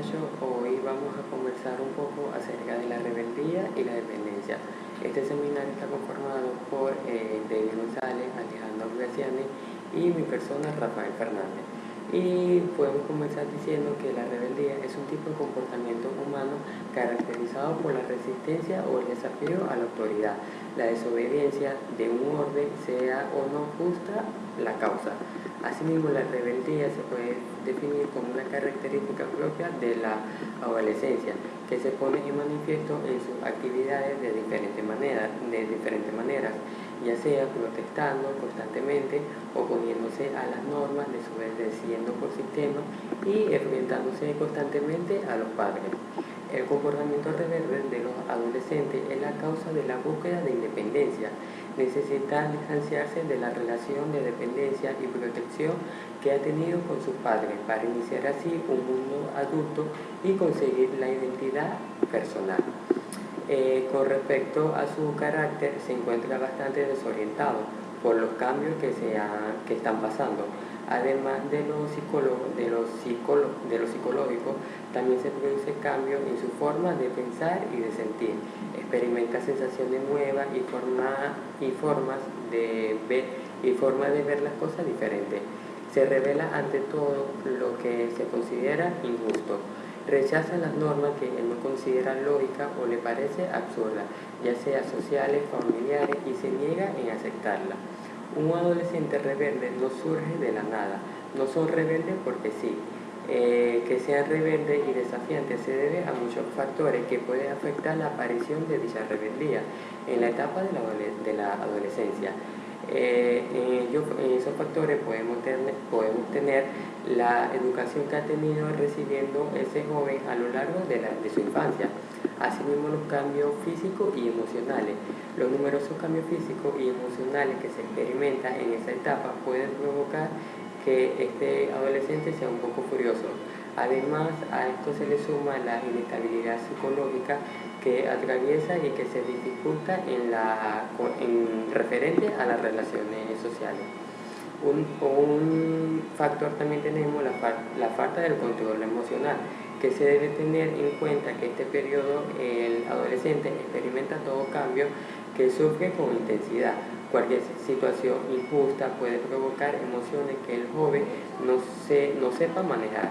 muchachos, hoy vamos a conversar un poco acerca de la rebeldía y la dependencia. Este seminario está conformado por David González, Alejandro Graciani y mi persona, Rafael Fernández. Y podemos comenzar diciendo que la rebeldía es un tipo de comportamiento humano caracterizado por la resistencia o el desafío a la autoridad, la desobediencia de un orden, sea o no justa la causa. Asimismo, la rebeldía se puede definir como una característica propia de la adolescencia, que se pone en manifiesto en sus actividades de diferentes maneras, ya sea protestando constantemente, oponiéndose a las normas, desobedeciendo por sistema y enfrentándose constantemente a los padres. El comportamiento rebelde de los adolescentes es la causa de la búsqueda de independencia. Necesitan distanciarse de la relación de dependencia y protección que ha tenido con sus padres para iniciar así un mundo adulto y conseguir la identidad personal. Con respecto a su carácter, se encuentra bastante desorientado por los cambios que están pasando. Además de lo psicológico, también se produce cambio en su forma de pensar y de sentir. Experimenta sensaciones nuevas y formas de ver las cosas diferentes. Se revela ante todo lo que se considera injusto. Rechaza las normas que él no considera lógicas o le parece absurdas, ya sea sociales, familiares, y se niega en aceptarlas. Un adolescente rebelde no surge de la nada, no son rebeldes porque sí. Que sean rebeldes y desafiantes se debe a muchos factores que pueden afectar la aparición de dicha rebeldía en la etapa de la adolescencia. En esos factores podemos tener la educación que ha tenido recibiendo ese joven a lo largo de su infancia, asimismo los cambios físicos y emocionales. Los numerosos cambios físicos y emocionales que se experimentan en esa etapa pueden provocar que este adolescente sea un poco furioso. Además, a esto se le suma la inestabilidad psicológica que atraviesa y que se dificulta en referente a las relaciones sociales. Un factor también tenemos la falta del control emocional, que se debe tener en cuenta que este periodo el adolescente experimenta todo cambio que sufre con intensidad. Cualquier situación injusta puede provocar emociones que el joven no sepa manejar.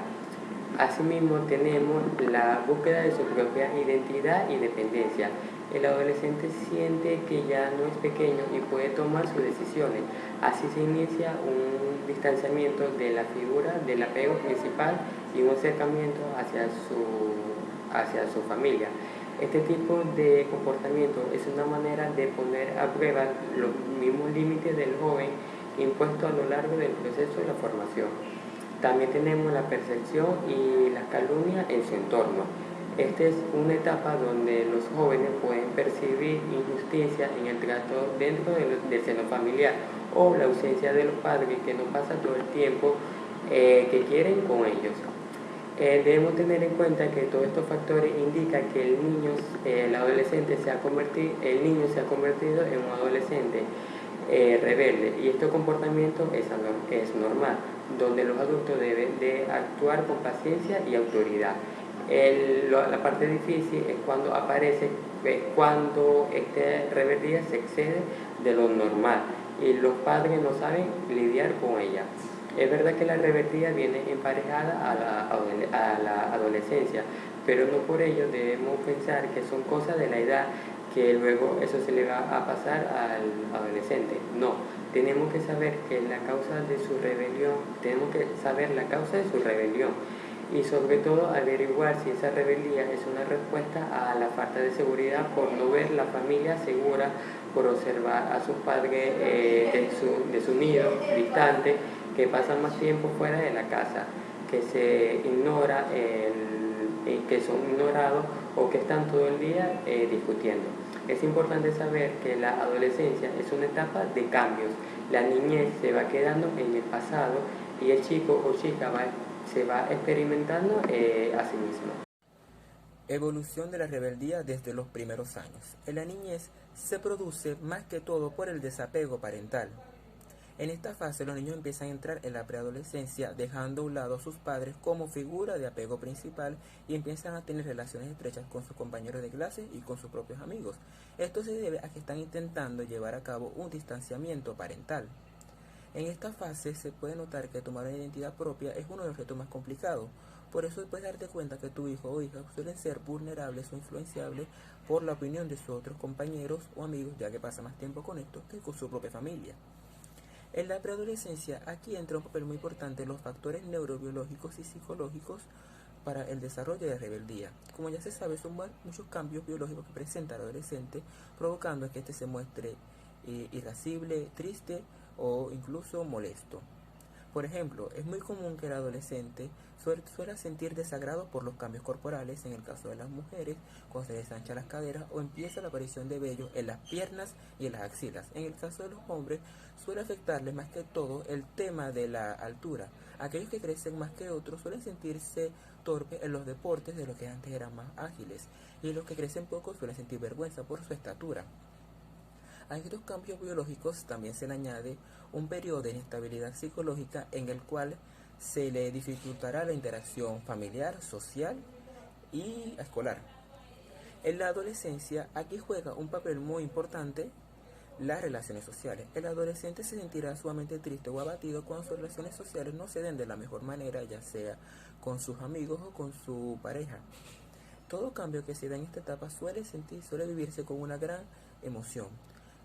Asimismo, tenemos la búsqueda de su propia identidad y dependencia. El adolescente siente que ya no es pequeño y puede tomar sus decisiones. Así se inicia un distanciamiento de la figura del apego principal y un acercamiento hacia su familia. Este tipo de comportamiento es una manera de poner a prueba los mismos límites del joven impuestos a lo largo del proceso de la formación. También tenemos la percepción y las calumnias en su entorno. Esta es una etapa donde los jóvenes pueden percibir injusticia en el trato dentro del seno familiar o la ausencia de los padres que no pasan todo el tiempo que quieren con ellos. Debemos tener en cuenta que todos estos factores indican que el niño se ha convertido en un adolescente rebelde, y este comportamiento es normal, donde los adultos deben de actuar con paciencia y autoridad. La parte difícil es cuando esta rebeldía se excede de lo normal y los padres no saben lidiar con ella. Es verdad que la rebeldía viene emparejada a la adolescencia, pero no por ello debemos pensar que son cosas de la edad, que luego eso se le va a pasar al adolescente. No, tenemos que saber la causa de su rebelión y sobre todo averiguar si esa rebeldía es una respuesta a la falta de seguridad por no ver la familia segura, por observar a sus padres de su nido distante, que pasan más tiempo fuera de la casa, que que son ignorados o que están todo el día discutiendo. Es importante saber que la adolescencia es una etapa de cambios. La niñez se va quedando en el pasado y el chico o chica se va experimentando a sí mismo. Evolución de la rebeldía desde los primeros años. En la niñez se produce más que todo por el desapego parental. En esta fase los niños empiezan a entrar en la preadolescencia, dejando a un lado a sus padres como figura de apego principal y empiezan a tener relaciones estrechas con sus compañeros de clase y con sus propios amigos. Esto se debe a que están intentando llevar a cabo un distanciamiento parental. En esta fase se puede notar que tomar una identidad propia es uno de los retos más complicados. Por eso puedes darte cuenta que tu hijo o hija suelen ser vulnerables o influenciables por la opinión de sus otros compañeros o amigos, ya que pasa más tiempo con estos que con su propia familia. En la preadolescencia, aquí entra un papel muy importante los factores neurobiológicos y psicológicos para el desarrollo de la rebeldía. Como ya se sabe, son muchos cambios biológicos que presenta el adolescente, provocando que éste se muestre irascible, triste o incluso molesto. Por ejemplo, es muy común que el adolescente suele sentir desagrado por los cambios corporales, en el caso de las mujeres, cuando se les ancha las caderas o empieza la aparición de vello en las piernas y en las axilas. En el caso de los hombres, suele afectarles más que todo el tema de la altura. Aquellos que crecen más que otros suelen sentirse torpes en los deportes de los que antes eran más ágiles, y los que crecen poco suelen sentir vergüenza por su estatura. A estos cambios biológicos también se le añade un periodo de inestabilidad psicológica en el cual se le dificultará la interacción familiar, social y escolar. En la adolescencia aquí juega un papel muy importante las relaciones sociales. El adolescente se sentirá sumamente triste o abatido cuando sus relaciones sociales no se den de la mejor manera, ya sea con sus amigos o con su pareja. Todo cambio que se da en esta etapa suele vivirse con una gran emoción,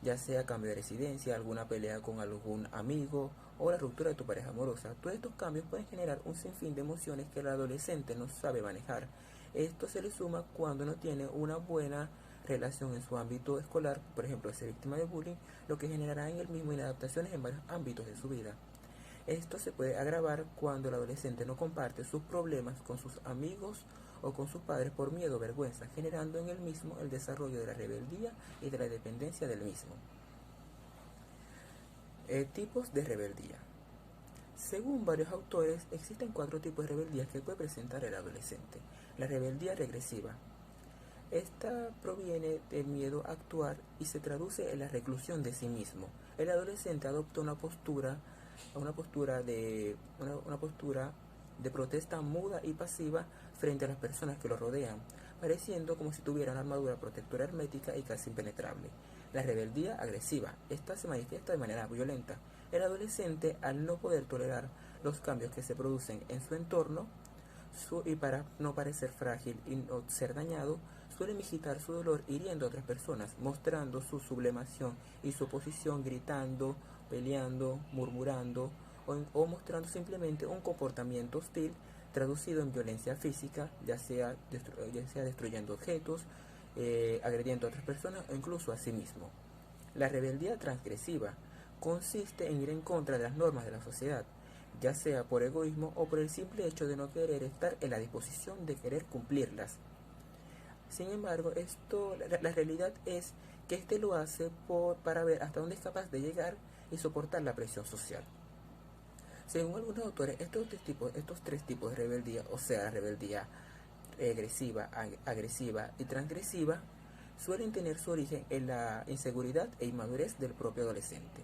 ya sea cambio de residencia, alguna pelea con algún amigo o la ruptura de tu pareja amorosa. Todos estos cambios pueden generar un sinfín de emociones que el adolescente no sabe manejar. Esto se le suma cuando no tiene una buena relación en su ámbito escolar, por ejemplo, ser víctima de bullying, lo que generará en él mismo inadaptaciones en varios ámbitos de su vida. Esto se puede agravar cuando el adolescente no comparte sus problemas con sus amigos o con sus padres por miedo o vergüenza, generando en él mismo el desarrollo de la rebeldía y de la dependencia del mismo. Tipos de rebeldía. Según varios autores, existen 4 tipos de rebeldía que puede presentar el adolescente. La rebeldía regresiva. Esta proviene del miedo a actuar y se traduce en la reclusión de sí mismo. El adolescente adopta una postura de protesta muda y pasiva frente a las personas que lo rodean, pareciendo como si tuviera una armadura protectora hermética y casi impenetrable. La rebeldía agresiva. Esta se manifiesta de manera violenta. El adolescente, al no poder tolerar los cambios que se producen en su entorno, y para no parecer frágil y no ser dañado, suele mitigar su dolor hiriendo a otras personas, mostrando su sublemación y su oposición, gritando, peleando, murmurando o mostrando simplemente un comportamiento hostil traducido en violencia física, ya sea destruyendo objetos, agrediendo a otras personas o incluso a sí mismo. La rebeldía transgresiva consiste en ir en contra de las normas de la sociedad, ya sea por egoísmo o por el simple hecho de no querer estar en la disposición de querer cumplirlas. Sin embargo, la realidad es que este lo hace para ver hasta dónde es capaz de llegar y soportar la presión social. Según algunos autores, estos 3 tipos de rebeldía, o sea, la rebeldía agresiva, y transgresiva, suelen tener su origen en la inseguridad e inmadurez del propio adolescente.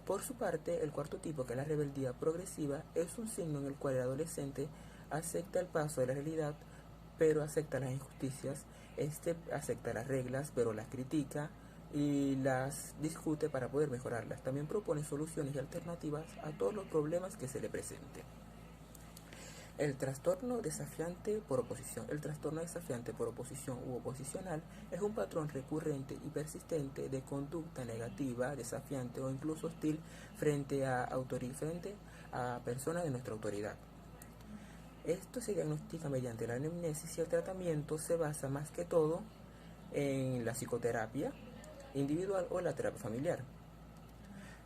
Por su parte, el 4º tipo, que es la rebeldía progresiva, es un signo en el cual el adolescente acepta el paso de la realidad, pero acepta las injusticias, acepta las reglas, pero las critica y las discute para poder mejorarlas. También propone soluciones y alternativas a todos los problemas que se le presenten. El trastorno desafiante por oposición. El trastorno desafiante por oposición u oposicional es un patrón recurrente y persistente de conducta negativa, desafiante o incluso hostil frente a personas de nuestra autoridad. Esto se diagnostica mediante la anamnesis y el tratamiento se basa más que todo en la psicoterapia individual o la terapia familiar.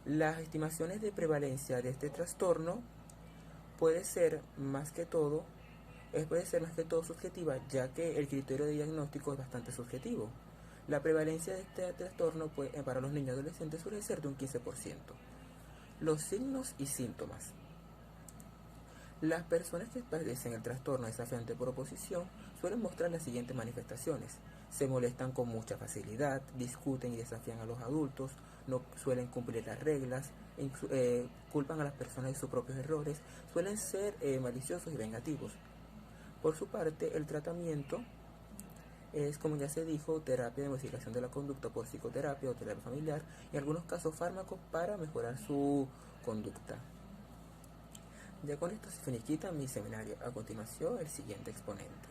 Las estimaciones de prevalencia de este trastorno puede ser más que todo subjetiva, ya que el criterio de diagnóstico es bastante subjetivo. La prevalencia de este trastorno para los niños y adolescentes suele ser de un 15%. Los signos y síntomas. Las personas que padecen el trastorno desafiante por oposición suelen mostrar las siguientes manifestaciones. Se molestan con mucha facilidad, discuten y desafían a los adultos, no suelen cumplir las reglas, culpan a las personas de sus propios errores, suelen ser maliciosos y vengativos. Por su parte, el tratamiento es, como ya se dijo, terapia de modificación de la conducta por psicoterapia o terapia familiar, y en algunos casos fármacos para mejorar su conducta. Ya con esto se finiquita mi seminario. A continuación, el siguiente exponente.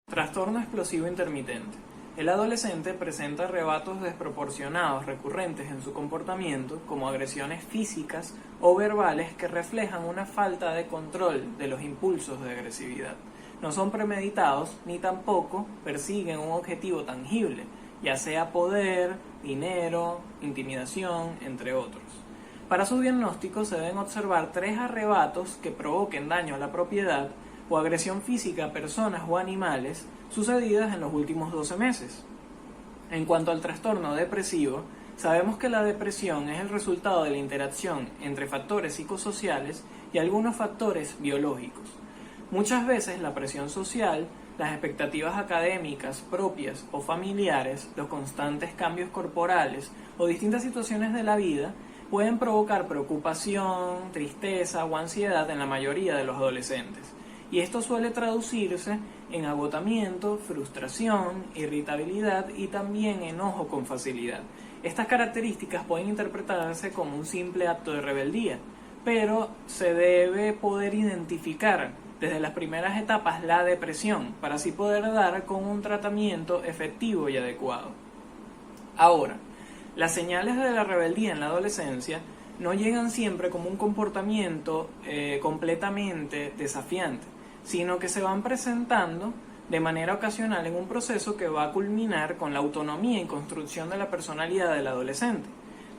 Trastorno explosivo intermitente. El adolescente presenta arrebatos desproporcionados recurrentes en su comportamiento, como agresiones físicas o verbales que reflejan una falta de control de los impulsos de agresividad. No son premeditados ni tampoco persiguen un objetivo tangible, ya sea poder, dinero, intimidación, entre otros. Para su diagnóstico se deben observar 3 arrebatos que provoquen daño a la propiedad o agresión física a personas o animales sucedidas en los últimos 12 meses. En cuanto al trastorno depresivo, sabemos que la depresión es el resultado de la interacción entre factores psicosociales y algunos factores biológicos. Muchas veces la presión social, las expectativas académicas propias o familiares, los constantes cambios corporales o distintas situaciones de la vida pueden provocar preocupación, tristeza o ansiedad en la mayoría de los adolescentes. Y esto suele traducirse en agotamiento, frustración, irritabilidad y también enojo con facilidad. Estas características pueden interpretarse como un simple acto de rebeldía, pero se debe poder identificar desde las primeras etapas la depresión para así poder dar con un tratamiento efectivo y adecuado. Ahora, las señales de la rebeldía en la adolescencia no llegan siempre como un comportamiento completamente desafiante, sino que se van presentando de manera ocasional en un proceso que va a culminar con la autonomía y construcción de la personalidad del adolescente.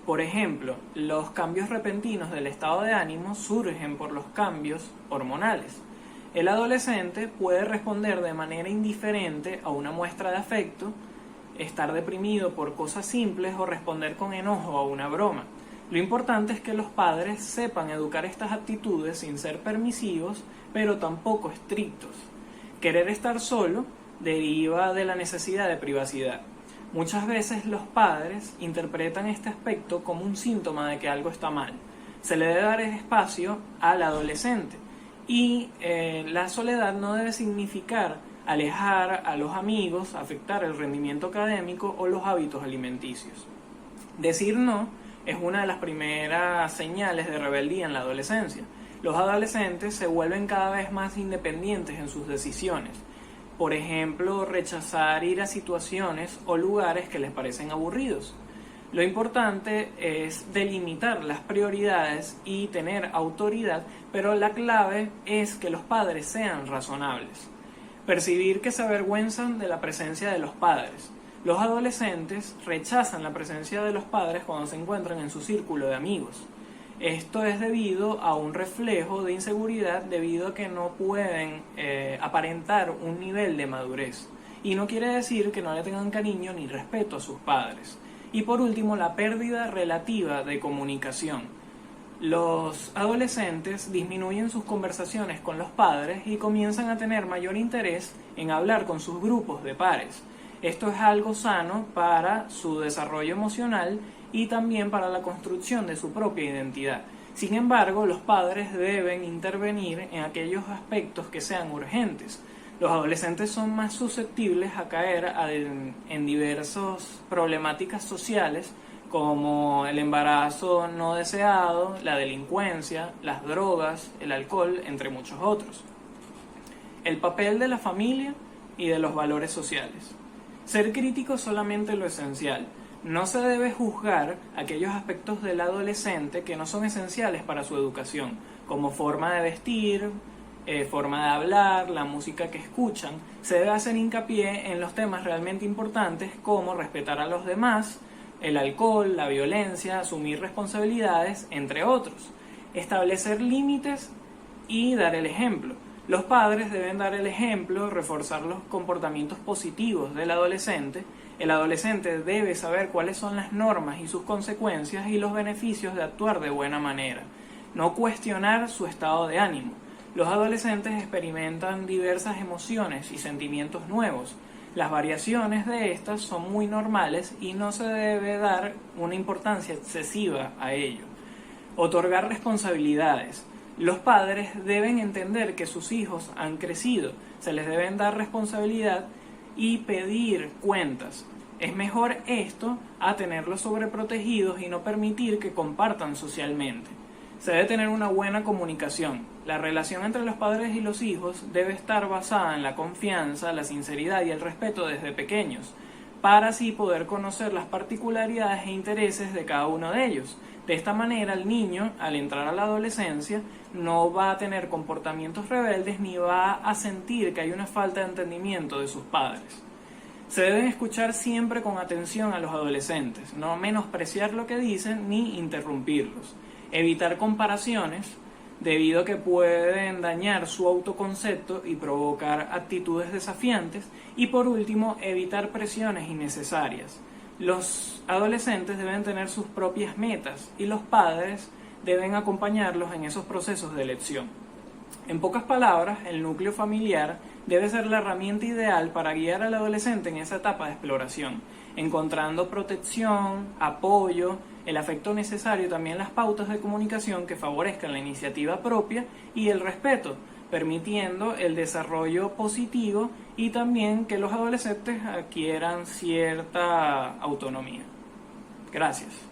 Por ejemplo, los cambios repentinos del estado de ánimo surgen por los cambios hormonales. El adolescente puede responder de manera indiferente a una muestra de afecto, estar deprimido por cosas simples o responder con enojo a una broma. Lo importante es que los padres sepan educar estas actitudes sin ser permisivos, pero tampoco estrictos. Querer estar solo deriva de la necesidad de privacidad. Muchas veces los padres interpretan este aspecto como un síntoma de que algo está mal. Se le debe dar espacio al adolescente y la soledad no debe significar alejar a los amigos, afectar el rendimiento académico o los hábitos alimenticios. Decir no es una de las primeras señales de rebeldía en la adolescencia. Los adolescentes se vuelven cada vez más independientes en sus decisiones. Por ejemplo, rechazar ir a situaciones o lugares que les parecen aburridos. Lo importante es delimitar las prioridades y tener autoridad, pero la clave es que los padres sean razonables. Percibir que se avergüenzan de la presencia de los padres. Los adolescentes rechazan la presencia de los padres cuando se encuentran en su círculo de amigos. Esto es debido a un reflejo de inseguridad debido a que no pueden aparentar un nivel de madurez. Y no quiere decir que no le tengan cariño ni respeto a sus padres. Y por último, la pérdida relativa de comunicación. Los adolescentes disminuyen sus conversaciones con los padres y comienzan a tener mayor interés en hablar con sus grupos de pares. Esto es algo sano para su desarrollo emocional y también para la construcción de su propia identidad. Sin embargo, los padres deben intervenir en aquellos aspectos que sean urgentes. Los adolescentes son más susceptibles a caer en diversas problemáticas sociales como el embarazo no deseado, la delincuencia, las drogas, el alcohol, entre muchos otros. El papel de la familia y de los valores sociales. Ser crítico es solamente lo esencial. No se debe juzgar aquellos aspectos del adolescente que no son esenciales para su educación, como forma de vestir, forma de hablar, la música que escuchan. Se debe hacer hincapié en los temas realmente importantes como respetar a los demás, el alcohol, la violencia, asumir responsabilidades, entre otros. Establecer límites y dar el ejemplo. Los padres deben dar el ejemplo, reforzar los comportamientos positivos del adolescente. El adolescente debe saber cuáles son las normas y sus consecuencias y los beneficios de actuar de buena manera. No cuestionar su estado de ánimo. Los adolescentes experimentan diversas emociones y sentimientos nuevos. Las variaciones de estas son muy normales y no se debe dar una importancia excesiva a ello. Otorgar responsabilidades. Los padres deben entender que sus hijos han crecido, se les deben dar responsabilidad y pedir cuentas. Es mejor esto a tenerlos sobreprotegidos y no permitir que compartan socialmente. Se debe tener una buena comunicación. La relación entre los padres y los hijos debe estar basada en la confianza, la sinceridad y el respeto desde pequeños, para así poder conocer las particularidades e intereses de cada uno de ellos. De esta manera, el niño, al entrar a la adolescencia, no va a tener comportamientos rebeldes ni va a sentir que hay una falta de entendimiento de sus padres. Se deben escuchar siempre con atención a los adolescentes, no menospreciar lo que dicen ni interrumpirlos. Evitar comparaciones, debido a que pueden dañar su autoconcepto y provocar actitudes desafiantes. Y por último, evitar presiones innecesarias. Los adolescentes deben tener sus propias metas y los padres deben acompañarlos en esos procesos de elección. En pocas palabras, el núcleo familiar debe ser la herramienta ideal para guiar al adolescente en esa etapa de exploración, encontrando protección, apoyo, el afecto necesario, también las pautas de comunicación que favorezcan la iniciativa propia y el respeto, permitiendo el desarrollo positivo y también que los adolescentes adquieran cierta autonomía. Gracias.